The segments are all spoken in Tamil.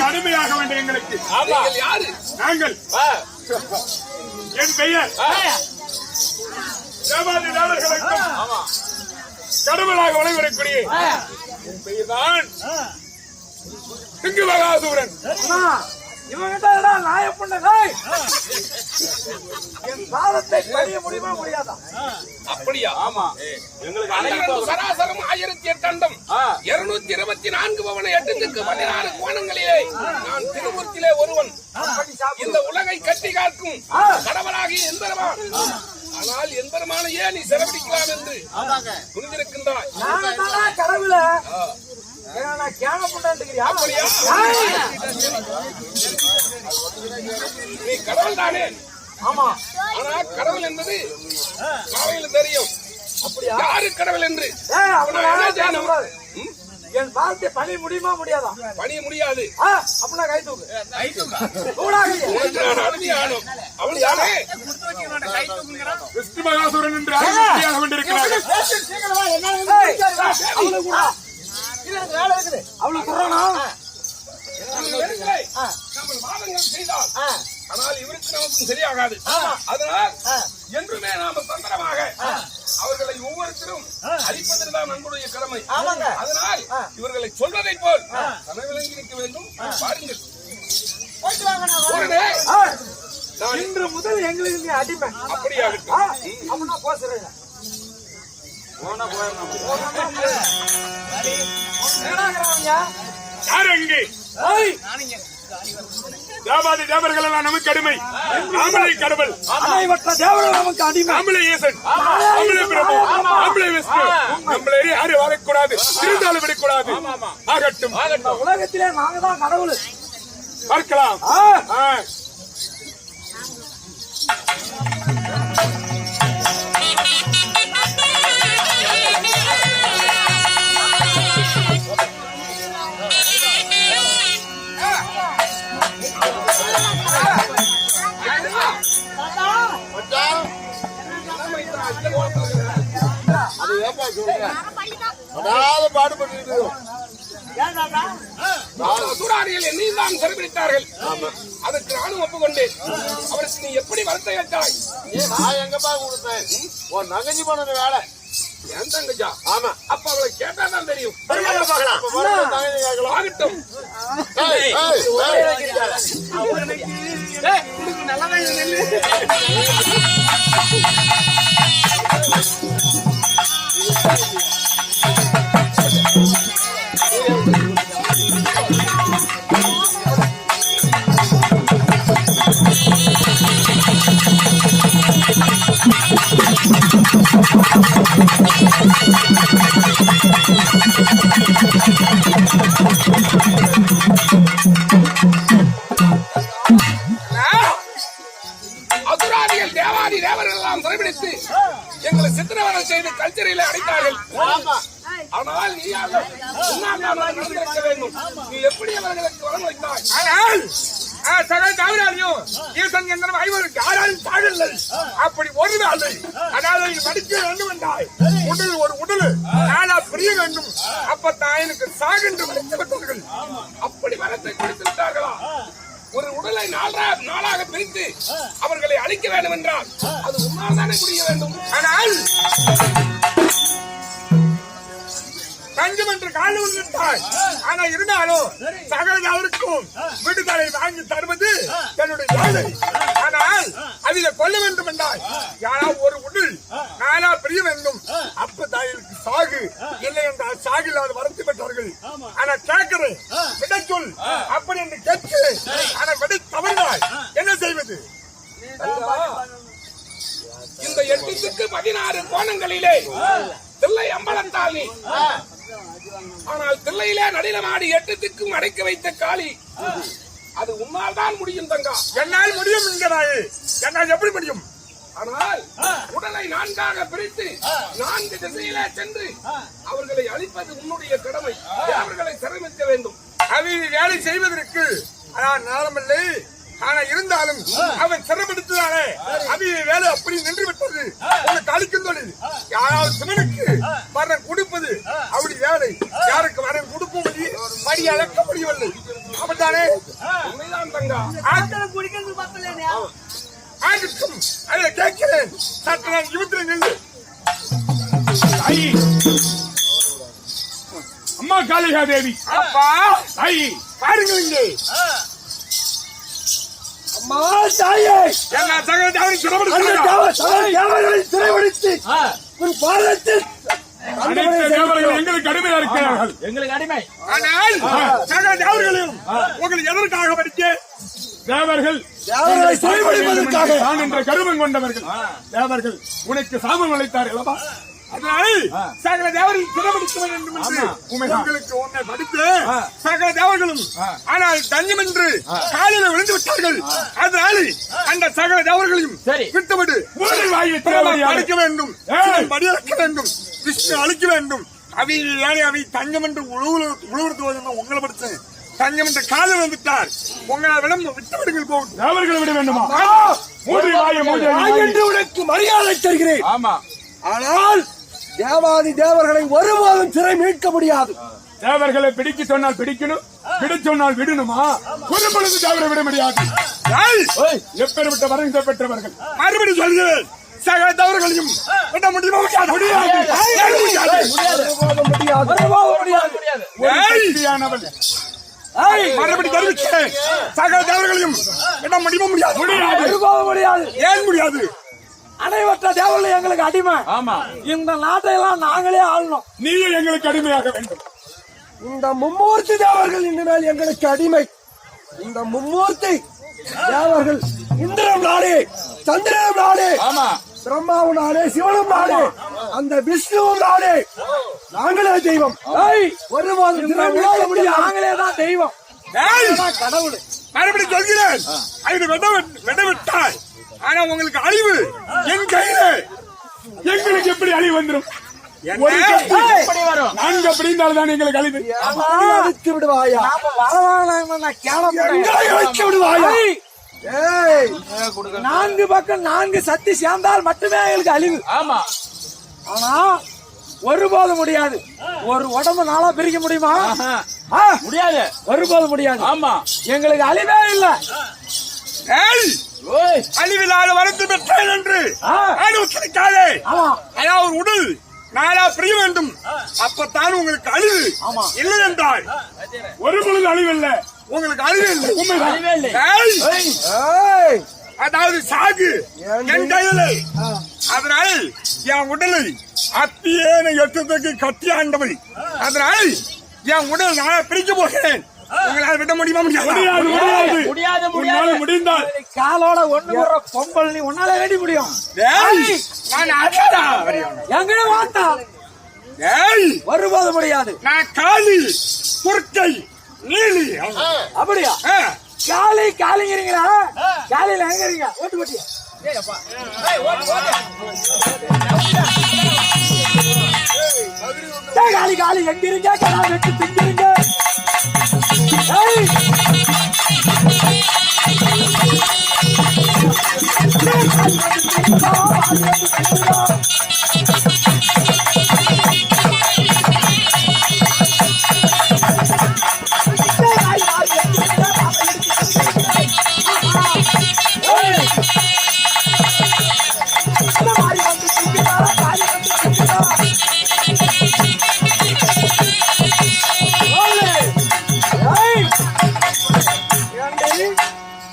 அடிமையாக வேண்டும் எங்களுக்கு. யாரு நாங்கள்? என் பெயர் தேவாதி தேவர்களுக்கும் கடவுளாக வளைவரக்கூடிய என் பெயர் தான் திங்கு மகாசூரன். இவங்கிட்ட நாயப்புண்டை என் பாதத்தை பணிய முடியுமா முடியாதா? அப்படியா? ஆமா. எங்களுக்கு சராசரம் 1008 அண்டம் 224 பவன 816 கோணங்களிலே நான் திருமூர்த்தியிலே ஒருவன். இந்த உலகை கட்டி காக்கும் கடவுளாகிய எம்பெருமான். ஆனால் எம்பெருமானையே நீ சிறப்பிடிக்கலாம் என்று புரிந்திருக்கின்றாய். கடவுள நீ கடவுள் தானே? ஆமா. ஆனா கடவுள் என்பது காலையில் தெரியும். அப்படியா? யாரு கடவுள் என்று என் பாதத்தை பணிய முடியுமா முடியாதா? பணிய முடியாது. அப்படின்னா கை தூக்கு. அவள் தானே விஷ்ணு மகாசூரன் என்று அறிவியாக கொண்டிருக்கிறார்கள். அவளுக்கு சொல்லணும். நம்ம வாதங்கள் செய்தால் ஆனால் இவருக்கு நமக்கும் சரியாகாது. அதனால் என்றுமே நாம தந்திரமாக அவர்களை ஒவ்வொருத்தரும் அழிப்பதுதான் நம்முடைய கடமை. அதனால் இவர்களை சொல்வதை போல் கனவிலங்கி நிற்க வேண்டும். பாருங்கள், இன்று முதல் எங்களுக்கு அடிமை. அப்படியாகட்டும். அப்படின்னா போசுறேன். யார் அங்கே? தேவாதி தேவர்கள் எல்லாம் நமக்கு அடிமை. ஆம்பளை கடவுள் மற்ற தேவர்கள் நமக்கு அடிமை. ஆம்பளை ஈசன், ஆம்பளை பிரபு, ஆம்பளை விஷ்ணு. நம்மளை யாரும் வாழக்கூடாது, இருந்தாலும் விடக்கூடாது. ஆகட்டும். உலகத்திலே நாங்க தான் கடவுள். பார்க்கலாம். என்னையும் தான் சிறைபிடித்தார்கள். அதற்கு நானும் ஒப்புக்கொண்டேன். அவருக்கு நீ எப்படி வரத்தை வைத்தாய்? நான் எங்கப்பா கொடுத்தேன்? ஒரு நகஞ்சி போன வேலை. என் தங்கச்சா? ஆமா. அப்ப அவளை கேட்டாதான் தெரியும். ஆகட்டும். அசுராதிகள் தேவாதி தேவர்கள் எல்லாம் சிறைபிடித்து எங்களை சித்திரவதை செய்து கல்ச்சரையில அடைத்தார்கள். ஆனால் நீ நடந்திருக்க வேண்டும். நீ எப்படி அவர்களுக்கு வரம் வைத்தாய்? ஆனால் சகல தாவராலையும் ஈசன் என்ற ஐவருக்கு யாராலும் தாழலை. அப்படி ஒரு நாள் அதாவது படிக்க வேண்டும் என்றாய். உடல் ஒரு உடல் நாளா பிரிய வேண்டும். அப்பத்தான் எனக்கு சாகென்று வளர்க்கப்பட்டவர்கள். அப்படி வரத்தை கொடுத்து விட்டார்களா? ஒரு உடலை நாளாக பிரித்து அவர்களை அழிக்க வேண்டும் என்றால் அது உன்னால் தானே முடிய வேண்டும். ஆனால் தஞ்சம் என்று கால விட்டாய். ஆனா இருந்தாலும் சகலதாவருக்கும் விடுதலை வாங்கி தருவது என்னுடைய வேலை. ஆனால் அதில கொல்ல வேண்டும் என்றால் யாராவது ஒரு உடல் நாளா பிரிய வேண்டும். அப்ப தாயிற்கு சாகு இல்லை என்றால் சாகில்லாத வரத்து பெற்றார்கள். ஆனா கேட்கிறேன் விட சொல் அப்படி என்று கேட்கிறேன். ஆனா விட தவறினாய் என்ன செய்வது? இந்த 8க்கு 16 கோணங்களிலே தில்லை அம்பலத்தால் நீ. ஆனால் தில்லையிலே நடினமாடி 8க்கும் அடைக்க வைத்த காளி. அது உன்னால் தான் முடியும் தங்கா. என்னால் முடியும் என்கிறாயே. என்னால் எப்படி முடியும்? ஆனால் உடலை 4ஆக பிரித்து 4 திசையிலே சென்று அவர்களை அழிப்பது உன்னுடைய கடமை. அவர்களை சிரமிக்க வேண்டும். அதை வேலை செய்வதற்கு நேரமில்லை. ஆனா இருந்தாலும் அவன் சிறப்படுத்ததானே அது வேலை அப்படி நின்று விட்டது. உனக்கு அளிக்கும் தொழில் யாராவது சிவனுக்கு மரம் கொடுப்பது அப்படி வேலை, யாருக்கு மரம் கொடுப்பது படி அளக்க முடியவில்லை. அப்படித்தானே உண்மைதான் தங்கா. ஆகட்டும், அதை கேட்கிறேன். சற்று நான் இவத்தில் நின்று தாயி, அம்மா காளிகா தேவி, அப்பா தாயி, பாருங்கள் இங்கே அம்மா தாயே, என்ன சகல தேவரை அந்த சிறப்படுத்த தேவர்களை சிறைபிடித்து உன் பாதத்தில் அனைத்து தேவர்கள் எங்களுக்கு அடிமையா இருக்கிறார்கள். எங்களுக்கு அடிமை. ஆனால் சகல தேவர்களையும் உங்களுக்கு எதற்காக படிக்க தேவர்கள் தேவர்களை சிறைபிடிப்பதற்காக தான் என்ற கருமம் கொண்டவர்கள் தேவர்கள் உனக்கு சாபம் அளித்தார்கள் அல்லவா? அதனால் சகல தேவர்கள் சிறப்படுத்த வேண்டும் என்று உங்களுக்கு உன்னை படித்து சகல தேவர்களும் ஆனால் தஞ்சம் என்று காலில் விழுந்து விட்டார்கள். அதனால் அந்த சகல தேவர்களையும் விட்டுவிடு. ஊரில் வாயை பிரம்மா திறவடியாக அழிக்க வேண்டும், சிவன் படியளக்க வேண்டும், விஷ்ணு அழிக்க வேண்டும். அவை ஏழை அவை தங்கம் என்று உழுவுறுத்துவது உங்களை படிச்சேன். தங்கம் என்று காலில் வந்துட்டார். உங்களை விட விட்டு விடுங்கள் போகும். தேவர்களை விட வேண்டுமா? ஊரில் வாயை மூடி என்று உனக்கு மரியாதை தருகிறேன். ஆமா, ஆனால் தேவாதி தேவர்களை ஒருபோதும் சிறை மீட்க முடியாது. தேவர்களை பிடிக்க சொன்னால் பிடிக்கணும், விட சொன்னால் விடணுமா? ஒரு பொழுது தேவரை விட முடியாது. எப்பேற்பட்ட வரம் பெற்றவர்கள். மறுபடி சொல்கிறேன், சகல தேவர்களையும் விட முடியுமா? மறுபடி தெரிவிக்கிறேன், சகல தேவர்களையும் விட முடியுமா? முடியாது. ஏன் முடியாது? அனைவற்ற தேவர்கள் எங்களுக்கு அடிமை. ஆமா, இந்த நாட்டை எல்லாம் நாங்களே ஆளணும். நீயும் எங்களுக்கு அடிமையாக வேண்டும். இந்த மும்மூர்த்தி தேவர்கள் இனிமேல் எங்களுக்கு அடிமை. இந்த மும்மூர்த்தி தேவர்கள் இந்திரம் நாடு, சந்திரனும் நாடு, ஆமா, பிரம்மாவும் நாடு, சிவனும் நாடு, அந்த விஷ்ணுவும் நாடு. நாங்களே தெய்வம். ஒருபோதும் சிறை மீட்க முடியாது. நாங்களே தான் தெய்வம், கடவுள். மறுபடி சொல்கிறேன், அது விடவிட்டாய். ஆனா உங்களுக்கு அழிவு என் கையில. எங்களுக்கு எப்படி அழிவு வந்துடும்? என்ன? ஒரு கட்டு எப்படி வரும்? நான்கு அப்படி இருந்தால்தான் எங்களுக்கு அழிவு. அழைத்து விடுவாயா? எங்களை அழைத்து விடுவாயா? ஏய், 4 பக்கம் 4 சக்தி சேர்ந்தால் மட்டுமே எங்களுக்கு அழிவு. ஆமா, ஆனா ஒருபோதும் முடியாது. ஒரு உடம்பு நாளா பிரிக்க முடியுமா? முடியாது, ஒருபோதும் முடியாது. ஆமா, எங்களுக்கு அழிவே இல்லை. அழிவில்லாத வரத்து பெற்றேன் என்று உச்சரிக்காதே. ஆமா, ஆனா ஒரு உடல் நாளா பிரிய வேண்டும், அப்பத்தான் உங்களுக்கு அழிவு. இல்லை என்றால் ஒரு பொழுது அழிவில்ல. உங்களுக்கு அழிவு இல்லை. உண்மைதான். ஏய், அதாவது சாகு என் கையிலே. அதனால் என் உடலை அத்தியேன எட்டத்துக்கு கட்டி ஆண்டவை. அதனால் என் உடல் நாளா பிரிக்க போகிறேன். உங்களால் விட முடியுமா? முடியாது. முடிந்தால் காலோட ஒண்ணு ஒரு பொம்பல் நீ உன்னால வேண்டி முடியும். எங்கட வாத்தா ஒருபோதும் முடியாது. நான் காளி, துர்க்கை, நீலி. அப்படியா? காலிங்கிறீங்களா? காலியில எங்க இருக்கீங்க? ஓட்டு போட்டியா? காலி எங்க இருக்க? கடா வெட்டி திங்கிறீங்க.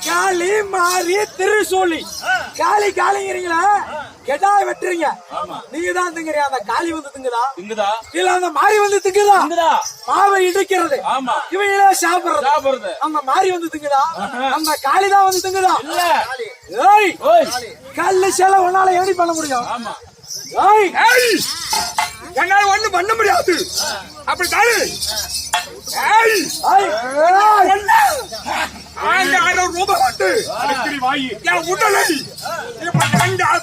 காளி மாறி திருசூலி. காலிங்கிறீங்களா? கெடா வெட்டுறீங்க. நீங்க தான் திங்குறீங்க. அந்த காளி வந்து திங்குதா? இல்ல அந்த மாறி வந்து திங்குதா? மாவை இடிக்கிறது. இவங்களே சாப்பிடுறது. அந்த மாறி வந்து திங்குதா? அந்த காளி தான் வந்து திங்குதா? கல்லு சில உன்னால எப்படி பண்ண முடியும்? என்னால ஒண்ணும் பண்ண முடியாது. அப்படித்தானே? உடலை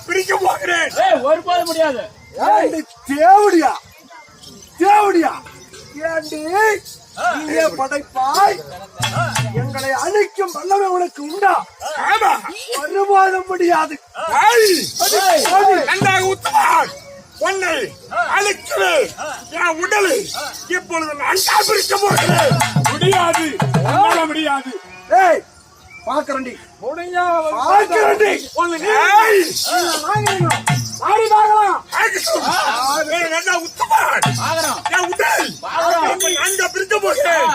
பிரிக்க போகிறேன். ஒரு போது முடியாது. தேவடியா கண்டு நீயே படைப்பாய். எங்களை அழிக்கும் வல்லமை உனக்கு உண்டா? ஆமா. ஒருபோதும் முடியாது. நன்றாக உத்தரவான் உன்னை அழிக்கிறேன். என் உடலை இப்பொழுது நான் பிரிக்க போகிறேன். முடியாது, உன்னால முடியாது. ஏய் பாக்குறண்டி முடிஞ்சா பாக்குறண்டி ஏய், ஆடி பார்க்கலாம். நல்லா உத்தரவான் என் உடல் நான்கா பிரிக்க போகிறேன்.